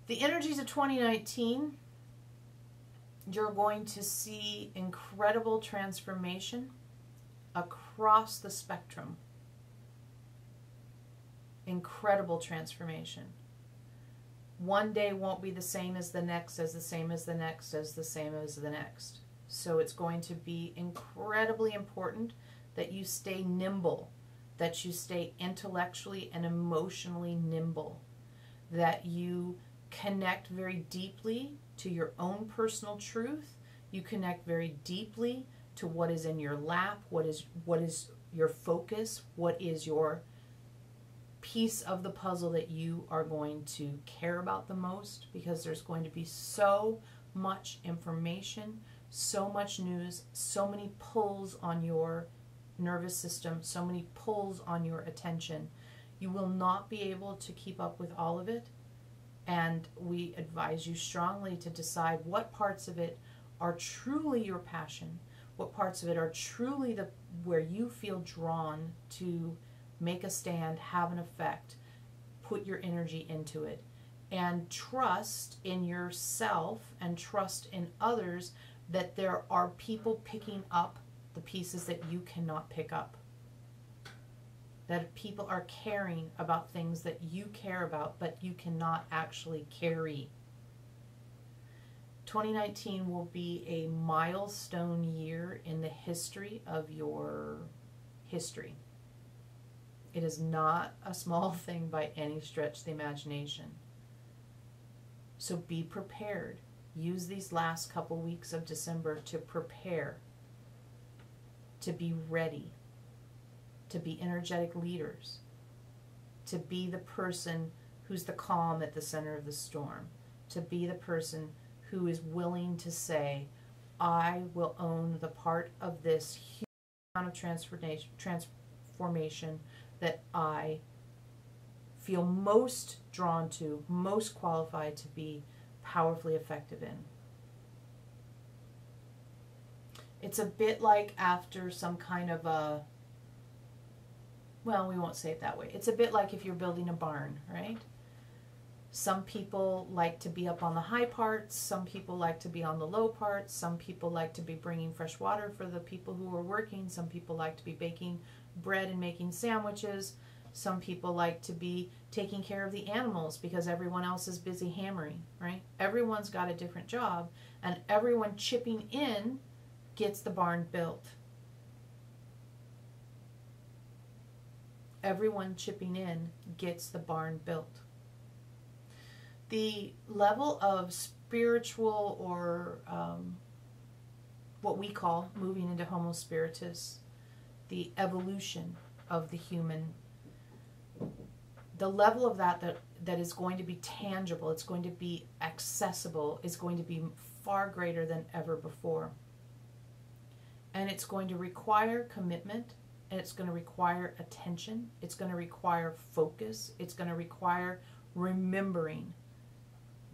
The energies of 2019, you're going to see incredible transformation across the spectrum. Incredible transformation. One day won't be the same as the next, as the same as the next, as the same as the next. So it's going to be incredibly important that you stay nimble, that you stay intellectually and emotionally nimble, that you connect very deeply to your own personal truth. You connect very deeply to what is in your lap, what is your focus, what is your piece of the puzzle that you are going to care about the most, because there's going to be so much information, so much news, so many pulls on your nervous system, so many pulls on your attention. You will not be able to keep up with all of it, and we advise you strongly to decide what parts of it are truly your passion, what parts of it are truly where you feel drawn to make a stand, have an effect, put your energy into it, and trust in yourself and trust in others that there are people picking up the pieces that you cannot pick up. That people are caring about things that you care about, but you cannot actually carry. 2019 will be a milestone year in the history of your history. It is not a small thing by any stretch of the imagination. So be prepared. Use these last couple weeks of December to prepare, to be ready, to be energetic leaders, to be the person who's the calm at the center of the storm, to be the person who is willing to say, I will own the part of this huge amount of transformation that I feel most drawn to, most qualified to be powerfully effective in. It's a bit like after some kind of a, well, we won't say it that way. It's a bit like if you're building a barn, right? Some people like to be up on the high parts. Some people like to be on the low parts. Some people like to be bringing fresh water for the people who are working. Some people like to be baking bread and making sandwiches. Some people like to be taking care of the animals because everyone else is busy hammering, right? Everyone's got a different job, and everyone chipping in gets the barn built. Everyone chipping in gets the barn built. The level of spiritual, or what we call moving into Homo spiritus, the evolution of the human, the level of that is going to be tangible, it's going to be accessible, is going to be far greater than ever before. And it's going to require commitment, and it's going to require attention, it's going to require focus, it's going to require remembering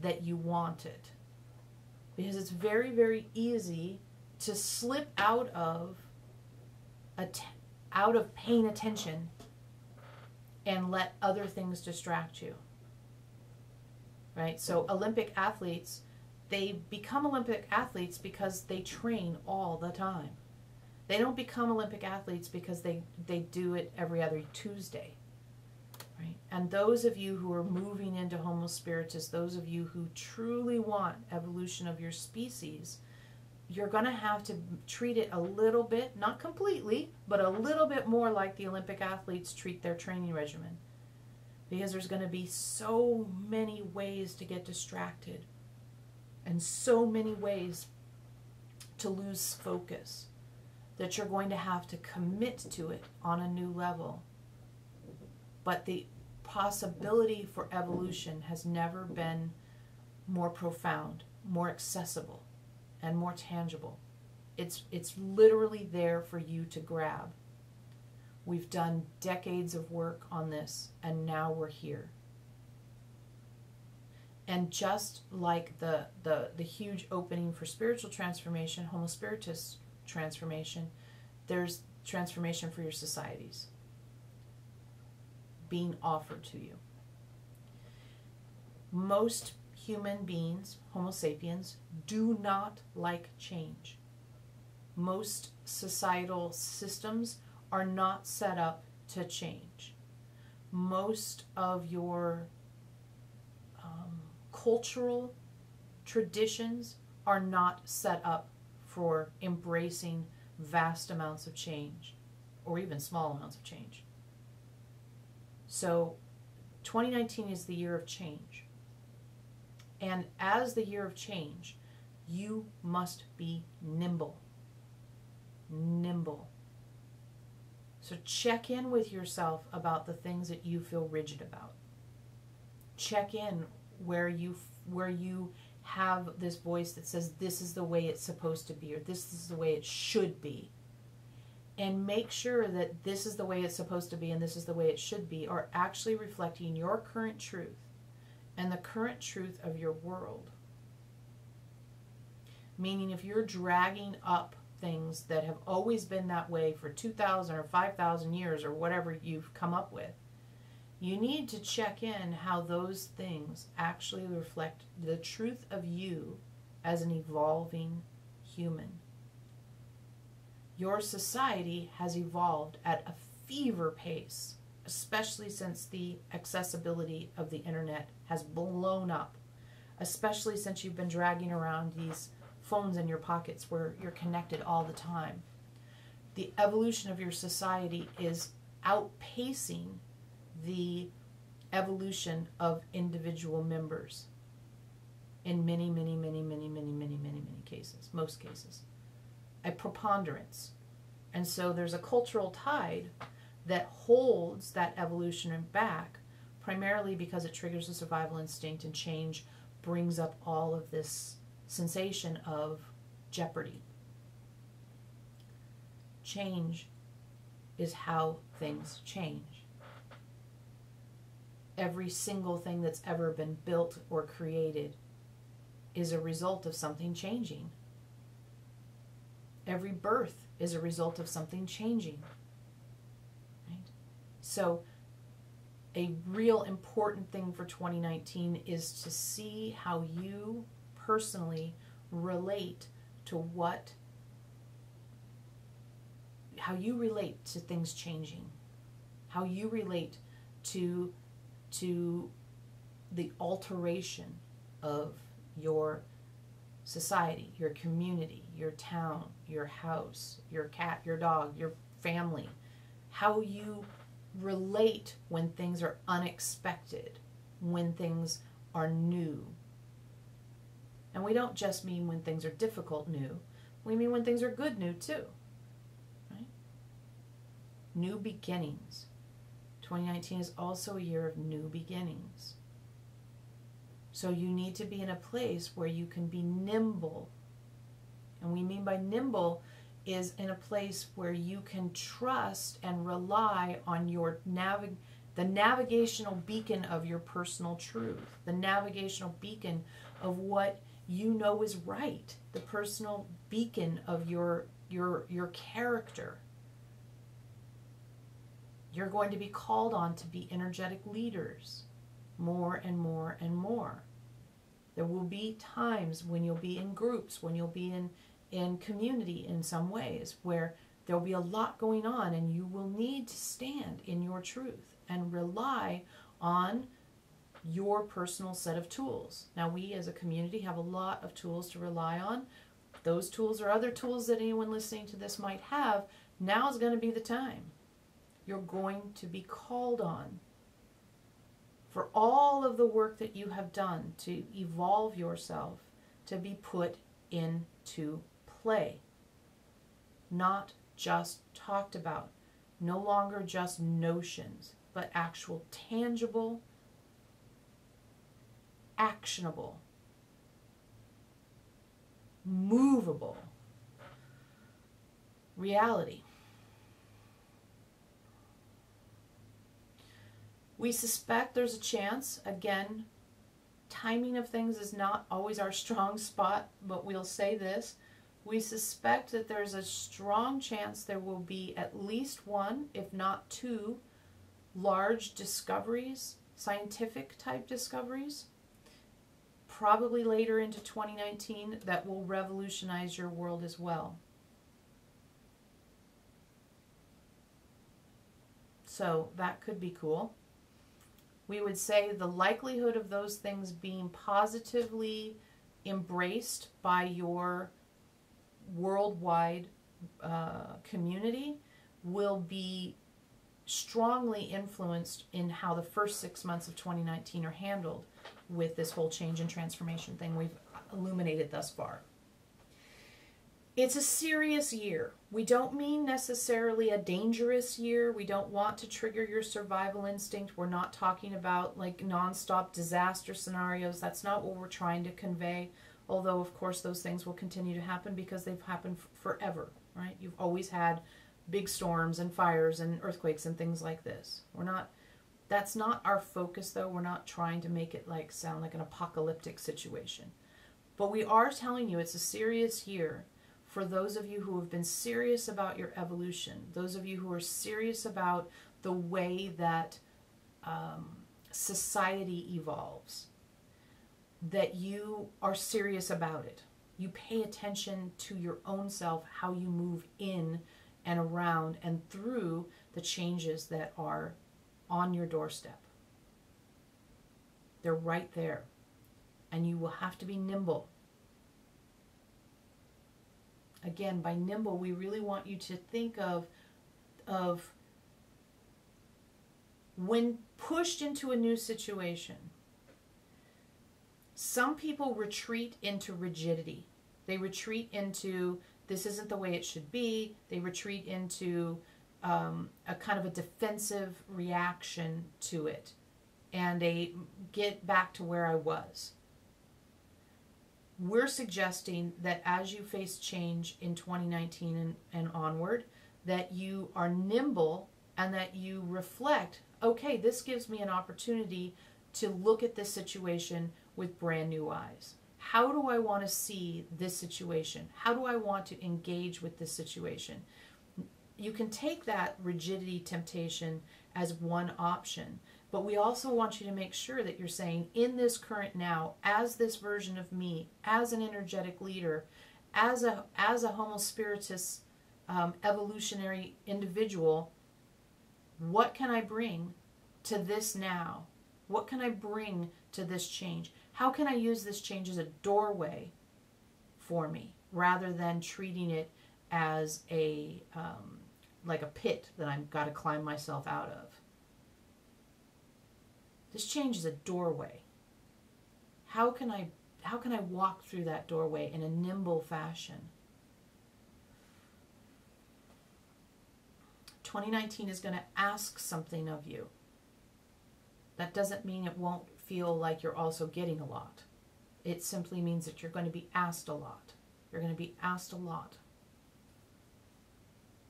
that you want it. Because it's very, very easy to slip out of paying attention and let other things distract you. Right? So Olympic athletes, they become Olympic athletes because they train all the time. They don't become Olympic athletes because they do it every other Tuesday. Right? And those of you who are moving into Homo spiritus, those of you who truly want evolution of your species, you're going to have to treat it a little bit, not completely, but a little bit more like the Olympic athletes treat their training regimen. Because there's going to be so many ways to get distracted and so many ways to lose focus that you're going to have to commit to it on a new level. But the possibility for evolution has never been more profound, more accessible, and more tangible. It's literally there for you to grab. We've done decades of work on this, and now we're here. And just like the huge opening for spiritual transformation, Homo spiritus transformation, there's transformation for your societies being offered to you. Most human beings, Homo sapiens, do not like change. Most societal systems are not set up to change. Most of your cultural traditions are not set up for embracing vast amounts of change or even small amounts of change. So 2019 is the year of change. And as the year of change, you must be nimble. Nimble. So check in with yourself about the things that you feel rigid about. Check in where you have this voice that says this is the way it's supposed to be, or this is the way it should be. And make sure that this is the way it's supposed to be and this is the way it should be are actually reflecting your current truth and the current truth of your world. Meaning if you're dragging up things that have always been that way for 2,000 or 5,000 years or whatever you've come up with, you need to check in how those things actually reflect the truth of you as an evolving human. Your society has evolved at a fever pace, especially since the accessibility of the internet has blown up, especially since you've been dragging around these phones in your pockets where you're connected all the time. The evolution of your society is outpacing the evolution of individual members in many cases, most cases, a preponderance. And so there's a cultural tide that holds that evolution back, primarily because it triggers a survival instinct, and change brings up all of this sensation of jeopardy. Change is how things change. Every single thing that's ever been built or created is a result of something changing. Every birth is a result of something changing. Right? So a real important thing for 2019 is to see how you personally relate to how you relate to things changing, how you relate to the alteration of your society, your community, your town, your house, your cat, your dog, your family, how you relate when things are unexpected, when things are new. And we don't just mean when things are difficult new, we mean when things are good new too. Right? New beginnings. 2019 is also a year of new beginnings. So you need to be in a place where you can be nimble. And we mean by nimble is in a place where you can trust and rely on your the navigational beacon of your personal truth, the navigational beacon of what you know is right, the personal beacon of your character. You're going to be called on to be energetic leaders more and more and more. There will be times when you'll be in groups, when you'll be in community in some ways, where there'll be a lot going on and you will need to stand in your truth and rely on your personal set of tools. Now, we as a community have a lot of tools to rely on. Those tools or other tools that anyone listening to this might have, now is going to be the time. You're going to be called on for all of the work that you have done to evolve yourself to be put into play. Not just talked about. No longer just notions, but actual tangible, actionable, movable reality. We suspect there's a chance, again, timing of things is not always our strong spot, but we'll say this. We suspect that there's a strong chance there will be at least one, if not two, large discoveries, scientific type discoveries, probably later into 2019, that will revolutionize your world as well. So that could be cool. We would say the likelihood of those things being positively embraced by your worldwide community will be strongly influenced in how the first 6 months of 2019 are handled with this whole change and transformation thing we've illuminated thus far. It's a serious year. We don't mean necessarily a dangerous year. We don't want to trigger your survival instinct. We're not talking about like nonstop disaster scenarios. That's not what we're trying to convey. Although, of course, those things will continue to happen because they've happened forever, right? You've always had big storms and fires and earthquakes and things like this. That's not our focus, though. We're not trying to make it like sound like an apocalyptic situation. But we are telling you it's a serious year for those of you who have been serious about your evolution, those of you who are serious about the way that society evolves, that you are serious about it. You pay attention to your own self, how you move in and around and through the changes that are on your doorstep. They're right there. And you will have to be nimble. Again, by nimble, we really want you to think of when pushed into a new situation. Some people retreat into rigidity. They retreat into, this isn't the way it should be. They retreat into a kind of a defensive reaction to it. And they get back to where I was. We're suggesting that as you face change in 2019 and onward, that you are nimble and that you reflect, okay, this gives me an opportunity to look at this situation with brand new eyes. How do I want to see this situation? How do I want to engage with this situation? You can take that rigidity temptation as one option, but we also want you to make sure that you're saying, in this current now, as this version of me, as an energetic leader, as a Homo spiritus evolutionary individual, what can I bring to this now? What can I bring to this change? How can I use this change as a doorway for me, rather than treating it as a like a pit that I've got to climb myself out of? This change is a doorway. How can I walk through that doorway in a nimble fashion? 2019 is going to ask something of you. That doesn't mean it won't feel like you're also getting a lot. It simply means that you're going to be asked a lot. You're going to be asked a lot.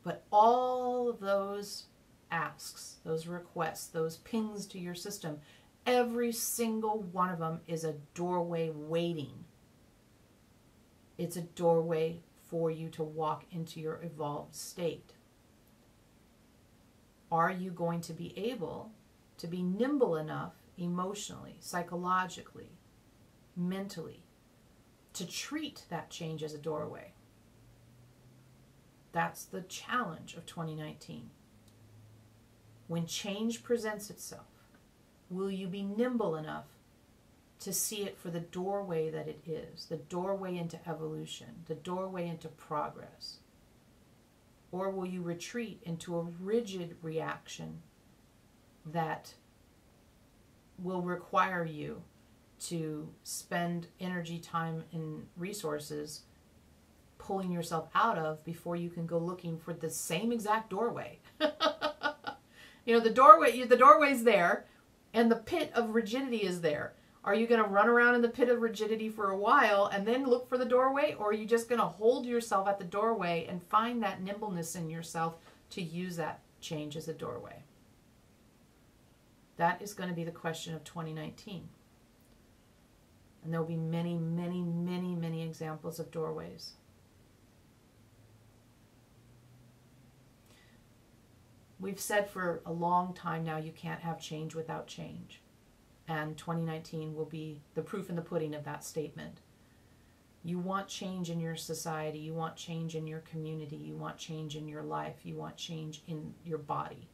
But all of those asks, those requests, those pings to your system, every single one of them is a doorway waiting. It's a doorway for you to walk into your evolved state. Are you going to be able to be nimble enough emotionally, psychologically, mentally, to treat that change as a doorway? That's the challenge of 2019. When change presents itself, will you be nimble enough to see it for the doorway that it is, the doorway into evolution, the doorway into progress? Or will you retreat into a rigid reaction that will require you to spend energy, time, and resources pulling yourself out of before you can go looking for the same exact doorway? You know, the doorway's there, and the pit of rigidity is there. Are you going to run around in the pit of rigidity for a while and then look for the doorway? Or are you just going to hold yourself at the doorway and find that nimbleness in yourself to use that change as a doorway? That is going to be the question of 2019. And there will be many, many, many, many examples of doorways. We've said for a long time now, you can't have change without change. And 2019 will be the proof in the pudding of that statement. You want change in your society. You want change in your community. You want change in your life. You want change in your body.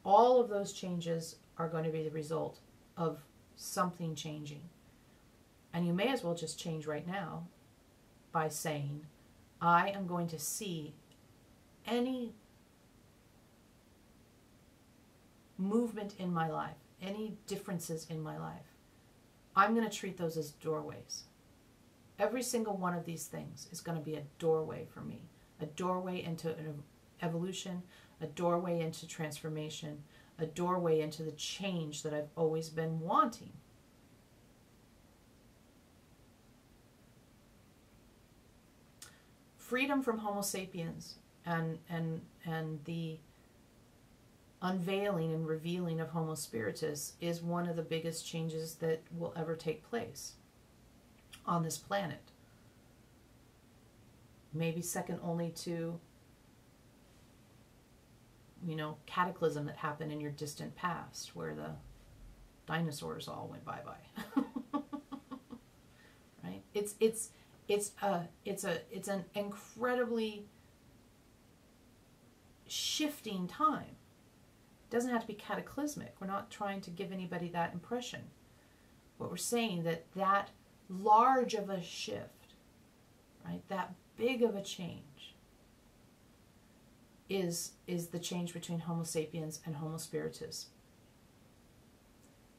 All of those changes are going to be the result of something changing. And you may as well just change right now by saying, I am going to see any movement in my life, any differences in my life. I'm going to treat those as doorways. Every single one of these things is going to be a doorway for me. A doorway into an evolution, a doorway into transformation, a doorway into the change that I've always been wanting. Freedom from Homo sapiens and the unveiling and revealing of Homo spiritus is one of the biggest changes that will ever take place on this planet. Maybe second only to, cataclysm that happened in your distant past where the dinosaurs all went bye-bye. Right? It's an incredibly shifting time. It doesn't have to be cataclysmic. We're not trying to give anybody that impression. But we're saying that large of a shift, right? That big of a change is the change between Homo sapiens and Homo spiritus.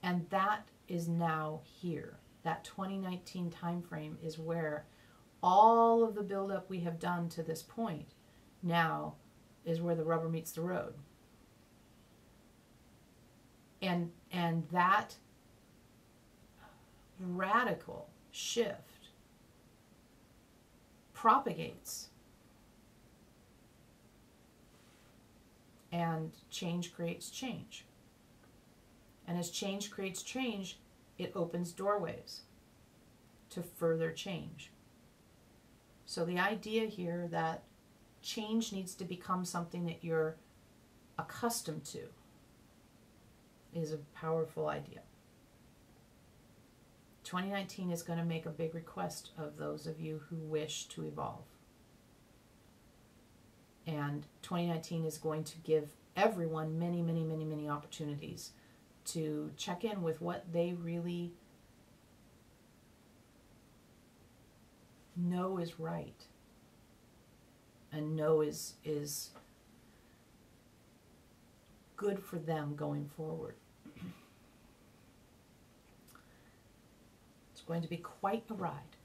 And that is now here. That 2019 time frame is where all of the buildup we have done to this point now is where the rubber meets the road. And that radical shift propagates, and change creates change. And as change creates change, it opens doorways to further change. So the idea here that change needs to become something that you're accustomed to is a powerful idea. 2019 is going to make a big request of those of you who wish to evolve. And 2019 is going to give everyone many, many, many, many opportunities to check in with what they really know is right and know is good for them going forward. It's going to be quite a ride.